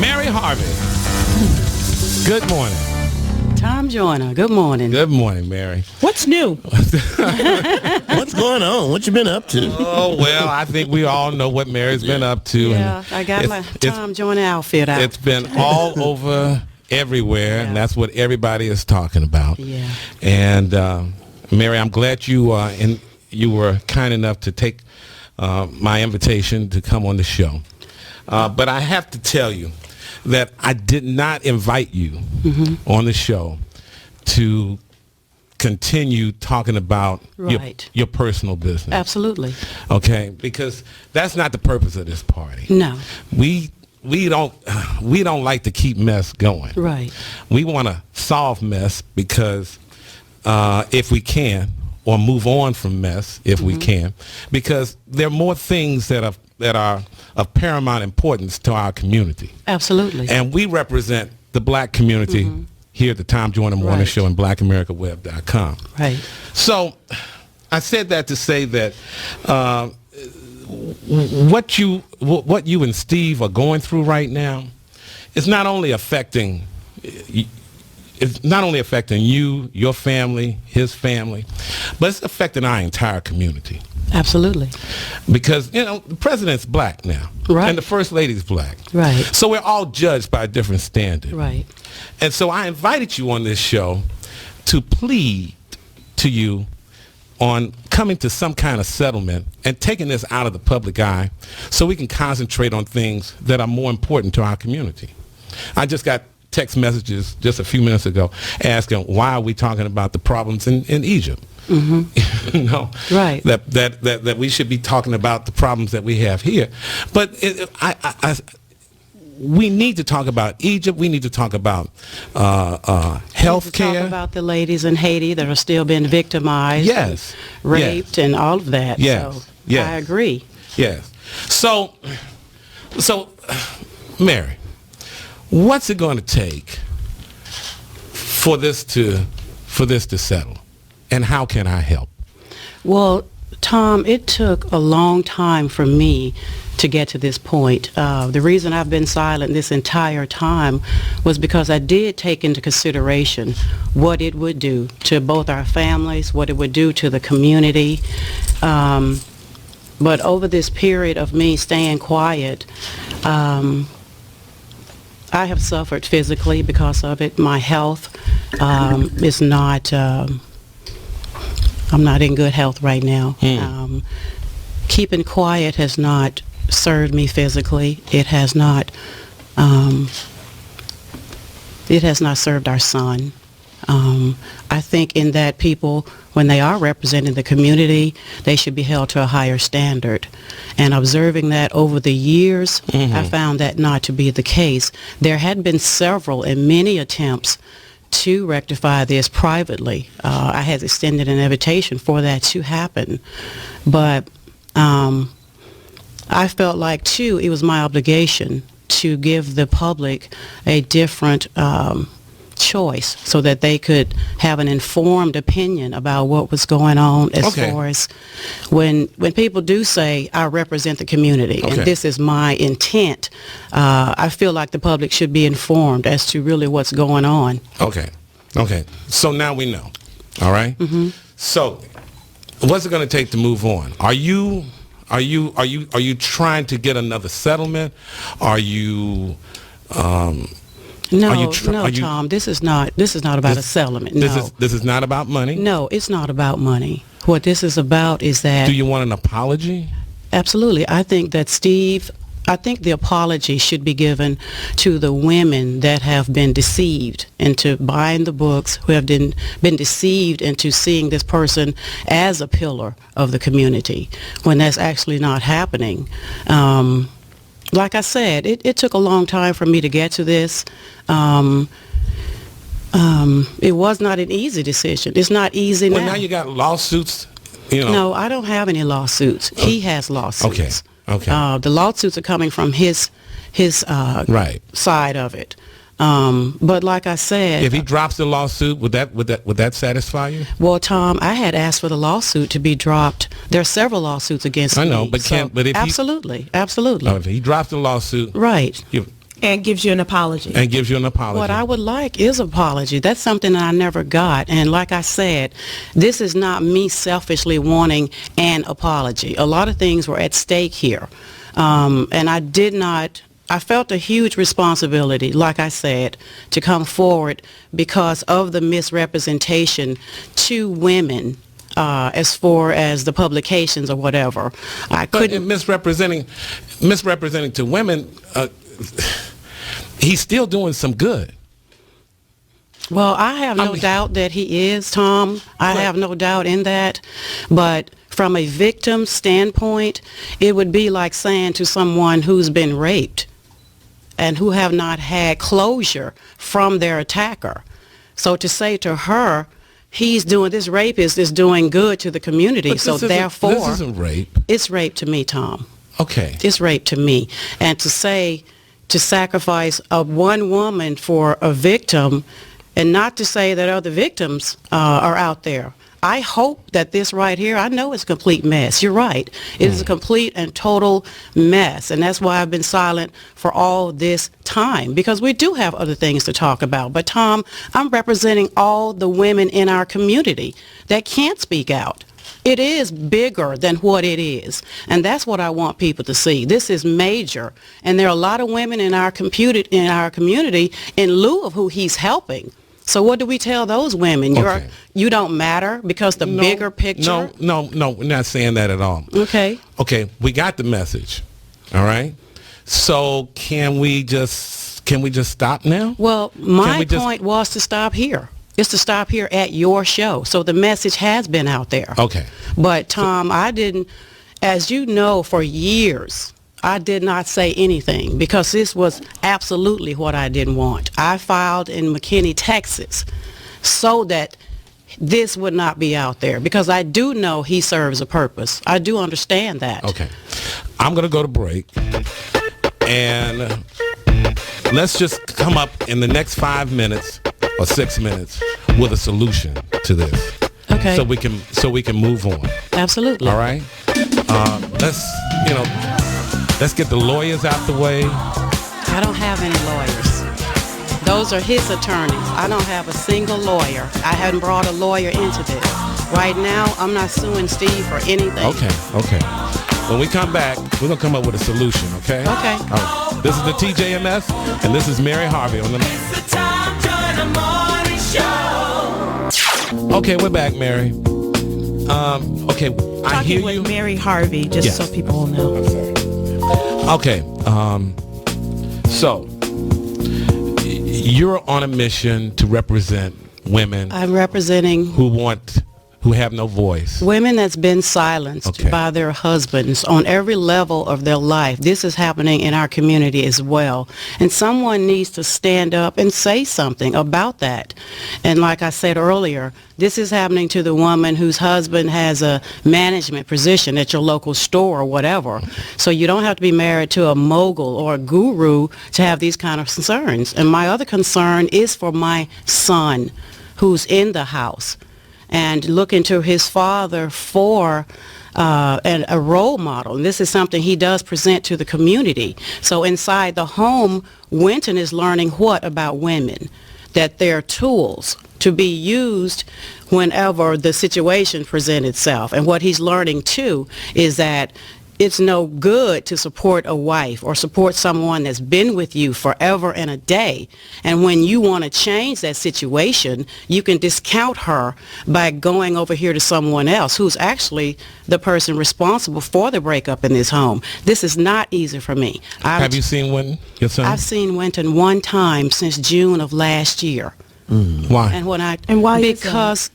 Mary Harvey. Good morning. Tom Joyner, good morning. Good morning, Mary. What's new? What's going on? What you been up to? Oh, well, I think we all know what Mary's been up to. Yeah, I got my Tom Joyner outfit out. It's been all over everywhere, and that's what everybody is talking about. Yeah. And, Mary, I'm glad you were kind enough to take my invitation to come on the show. But I have to tell you that I did not invite you on the show to continue talking about your personal business. Absolutely. Okay, because that's not the purpose of this party. No. We don't like to keep mess going. Right. We want to solve mess because if we can, or move on from mess if we can, because there are more things that are of paramount importance to our community. Absolutely. And we represent the black community here at the Tom Joyner Morning Show and BlackAmericaWeb.com. Right. So I said that to say that what you and Steve are going through right now is not only affecting you, your family, his family, but it's affecting our entire community. Absolutely. Because, the president's black now. Right. And the first lady's black. Right. So we're all judged by a different standard. Right. And so I invited you on this show to plead to you on coming to some kind of settlement and taking this out of the public eye so we can concentrate on things that are more important to our community. I just got text messages just a few minutes ago asking why are we talking about the problems in Egypt. Right. That we should be talking about the problems that we have here. But we need to talk about Egypt. We need to talk about health care. Talk about the ladies in Haiti that are still being victimized. Yes. And raped and all of that. Yes. So yes. I agree. Yes. So, Mary, what's it going to take for this to settle? And how can I help? Well, Tom, it took a long time for me to get to this point. The reason I've been silent this entire time was because I did take into consideration what it would do to both our families, what it would do to the community. But over this period of me staying quiet, I have suffered physically because of it. My health is not... I'm not in good health right now. Keeping quiet has not served me physically. It has not served our son. I think in that people, when they are representing the community, they should be held to a higher standard. And observing that over the years, I found that not to be the case. There had been several and many attempts to rectify this privately. I had extended an invitation for that to happen. But I felt like, too, it was my obligation to give the public a different choice so that they could have an informed opinion about what was going on as far as when people do say, I represent the community and this is my intent, I feel like the public should be informed as to really what's going on. Okay. So now we know. All right? So what's it going to take to move on? Are you trying to get another settlement? Are you No, Tom, this is not about a settlement. No. This is not about money? No, it's not about money. What this is about is that... Do you want an apology? Absolutely. I think the apology should be given to the women that have been deceived into buying the books, who have been deceived into seeing this person as a pillar of the community, when that's actually not happening. Like I said, it took a long time for me to get to this. It was not an easy decision. It's not easy now. Well, now you got lawsuits, No, I don't have any lawsuits. He has lawsuits. Okay. The lawsuits are coming from his side of it. But like I said, if he drops the lawsuit, would that satisfy you? Well, Tom, I had asked for the lawsuit to be dropped. There are several lawsuits against me. I know, but if absolutely. if he drops the lawsuit, Right. And gives you an apology. And gives you an apology. What I would like is apology. That's something that I never got. And like I said, this is not me selfishly wanting an apology. A lot of things were at stake here. And I felt a huge responsibility, like I said, to come forward because of the misrepresentation to women as far as the publications or whatever. I couldn't... misrepresenting to women... he's still doing some good. Well, I have no doubt that he is, Tom. I have no doubt in that. But from a victim standpoint, it would be like saying to someone who's been raped and who have not had closure from their attacker. So to say to her, this rapist is doing good to the community, but so therefore... This isn't rape. It's rape to me, Tom. Okay. It's rape to me. And to sacrifice one woman for a victim, and not to say that other victims are out there. I hope that this right here, I know it's a complete mess. You're right. It is a complete and total mess. And that's why I've been silent for all this time, because we do have other things to talk about. But Tom, I'm representing all the women in our community that can't speak out. It is bigger than what it is, and that's what I want people to see. This is major, and there are a lot of women in our community in lieu of who he's helping. So what do we tell those women? You don't matter because the bigger picture? No, we're not saying that at all. Okay. Okay, we got the message, all right? So can we just stop now? Well, my point was to stop here. It's to stop here at your show. So the message has been out there. Okay. But, Tom, I didn't, as you know, for years, I did not say anything because this was absolutely what I didn't want. I filed in McKinney, Texas, so that this would not be out there because I do know he serves a purpose. I do understand that. Okay. I'm going to go to break. And let's just come up in the next 5 minutes or 6 minutes with a solution to this. Okay. So we can move on. Absolutely. All right. Let's get the lawyers out the way. I don't have any lawyers. Those are his attorneys. I don't have a single lawyer. I hadn't brought a lawyer into this. Right now, I'm not suing Steve for anything. Okay. When we come back, we're going to come up with a solution, okay? Okay. All right. This is the TJMS, and this is Mary Harvey on the... It's the Tom Joyner Morning Show. Okay, we're back, Mary. Okay, I hear Talking you. with Mary Harvey, just so people will know. Okay, so you're on a mission to represent women. I'm representing who have no voice. women that's been silenced by their husbands on every level of their life. This is happening in our community as well. And someone needs to stand up and say something about that. And like I said earlier, this is happening to the woman whose husband has a management position at your local store or whatever. So you don't have to be married to a mogul or a guru to have these kind of concerns. And my other concern is for my son who's in the house, and looking to his father for a role model. And this is something he does present to the community. So inside the home, Winton is learning what about women? That they're tools to be used whenever the situation presents itself. And what he's learning too is that it's no good to support a wife or support someone that's been with you forever and a day. And when you want to change that situation, you can discount her by going over here to someone else who's actually the person responsible for the breakup in this home. This is not easy for me. Have you seen Winton, your son? I've seen Winton one time since June of last year. Why? And why?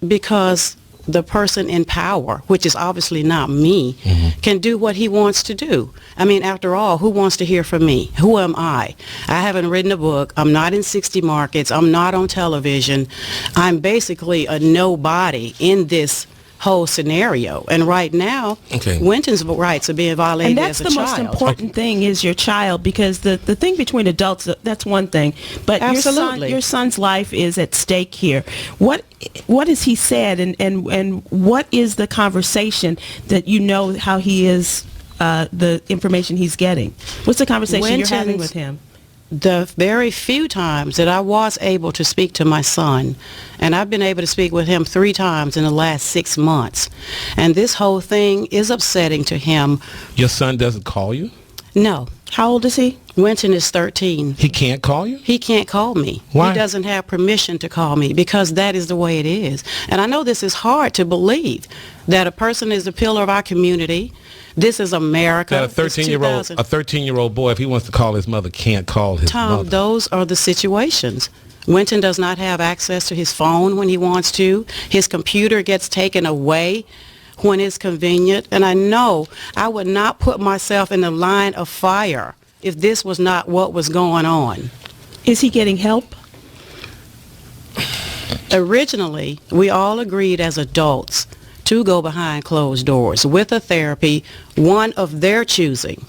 Because the person in power, which is obviously not me, can do what he wants to do. I mean, after all, who wants to hear from me? Who am I? I haven't written a book. I'm not in 60 markets. I'm not on television. I'm basically a nobody in this whole scenario. And right now, Winton's rights are being violated as a child. And that's the most important thing is your child, because the thing between adults, that's one thing. But your son's life is at stake here. What has he said, and what is the conversation that you know how he is, the information he's getting? What's the conversation you're having with him? the very few times that I was able to speak to my son, and I've been able to speak with him 3 times in the last 6 months, and this whole thing is upsetting to him. Your son doesn't call you? No. How old is he? Winton is 13. He can't call you? He can't call me. Why? He doesn't have permission to call me because that is the way it is. And I know this is hard to believe, that a person is a pillar of our community. This is America. That a 13-year-old boy, if he wants to call his mother, can't call his Tom, mother. those are the situations. Winton does not have access to his phone when he wants to. His computer gets taken away when it's convenient. And I know I would not put myself in the line of fire if this was not what was going on. Is he getting help? Originally, we all agreed as adults to go behind closed doors with a therapy, one of their choosing.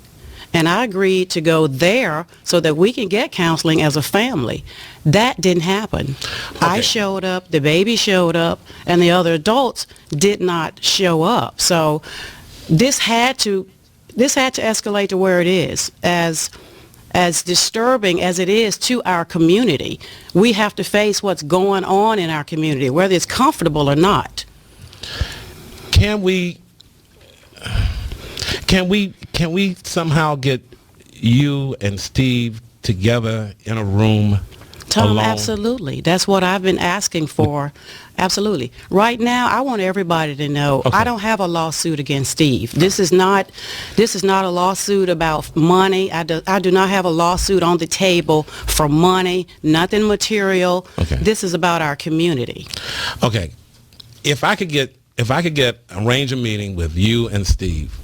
And I agreed to go there so that we can get counseling as a family. That didn't happen. Okay. I showed up, the baby showed up, and the other adults did not show up. So this had to escalate to where it is. As disturbing as it is to our community, we have to face what's going on in our community, whether it's comfortable or not. Can we somehow get you and Steve together in a room Tom, alone? absolutely. That's what I've been asking for. Absolutely. Right now, I want everybody to know I don't have a lawsuit against Steve. This is not a lawsuit about money. I do not have a lawsuit on the table for money, nothing material. Okay. This is about our community. Okay. If I could arrange a meeting with you and Steve,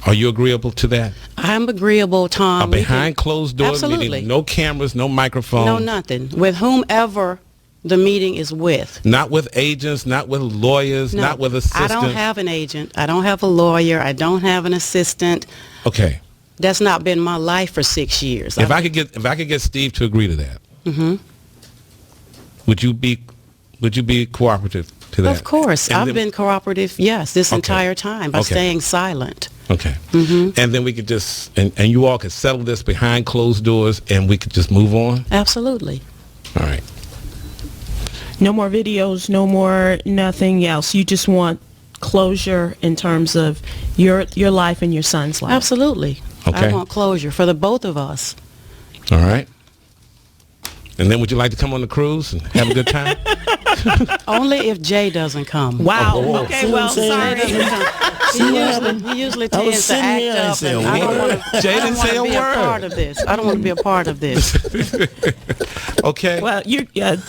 are you agreeable to that? I'm agreeable, Tom. A behind closed doors Absolutely. meeting, no cameras, no microphone. No, nothing. With whomever the meeting is with. Not with agents, not with lawyers, No, not with assistants. I don't have an agent. I don't have a lawyer. I don't have an assistant. Okay. That's not been my life for 6 years. If I could get Steve to agree to that, would you be cooperative to that? Of course. And I've then- been cooperative, yes, this entire time by staying silent. Okay. And then we could just, and you all could settle this behind closed doors and we could just move on? Absolutely. All right. No more videos, no more nothing else. You just want closure in terms of your life and your son's life. Absolutely. Okay. I want closure for the both of us. All right. And then would you like to come on the cruise and have a good time? Only if Jay doesn't come. Wow. Oh, Okay, see what well, I'm saying? sorry. He usually I was tends to sitting act here, I up, said, and I don't "What?" want to. Jay didn't say a be a word. part of this. I don't want to be a part of this. Okay. Well,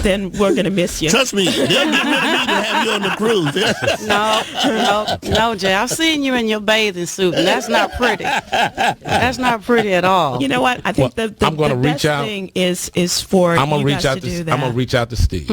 then we're going to miss you. Trust me, they'll get rid of me to have you on the cruise. No, Jay. I've seen you in your bathing suit, and that's not pretty. That's not pretty at all. You know what? I think Well, the I'm gonna best reach out. thing is for I'm gonna you reach guys out to do to that. I'm gonna reach out to Steve.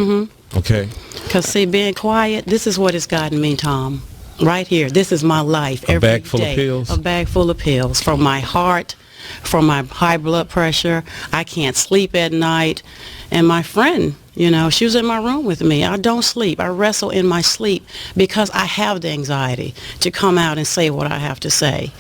Okay. Because, see, being quiet, this is what has gotten me, Tom. Right here. This is my life every day. bag full of pills? A bag full of pills. From my heart, from my high blood pressure. I can't sleep at night. And my friend, she was in my room with me. I don't sleep. I wrestle in my sleep because I have the anxiety to come out and say what I have to say.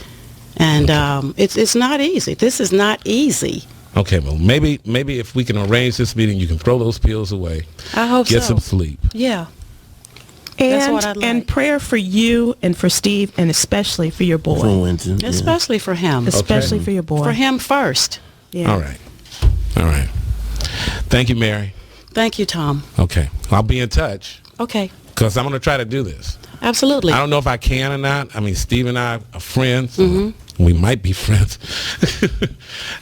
And it's not easy. This is not easy. Okay, well, maybe if we can arrange this meeting, you can throw those pills away. I hope Get so. some sleep. Yeah. That's And, what I'd like. and prayer for you and for Steve and especially for your boy. From Winton. Yeah. Especially for him. Especially for your boy. For him first. Yeah. All right. Thank you, Mary. Thank you, Tom. Okay. I'll be in touch Okay. because I'm going to try to do this. Absolutely. I don't know if I can or not. I mean, Steve and I are friends. We might be friends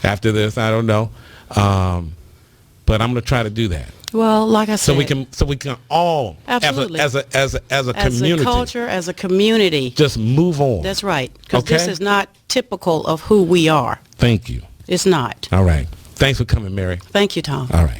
after this. I don't know. But I'm going to try to do that. Well, like I said, So we can all Absolutely. as a community as a culture, as a community. just move on. That's right. Because Okay. this is not typical of who we are. Thank you. It's not. All right. Thanks for coming, Mary. Thank you, Tom. All right.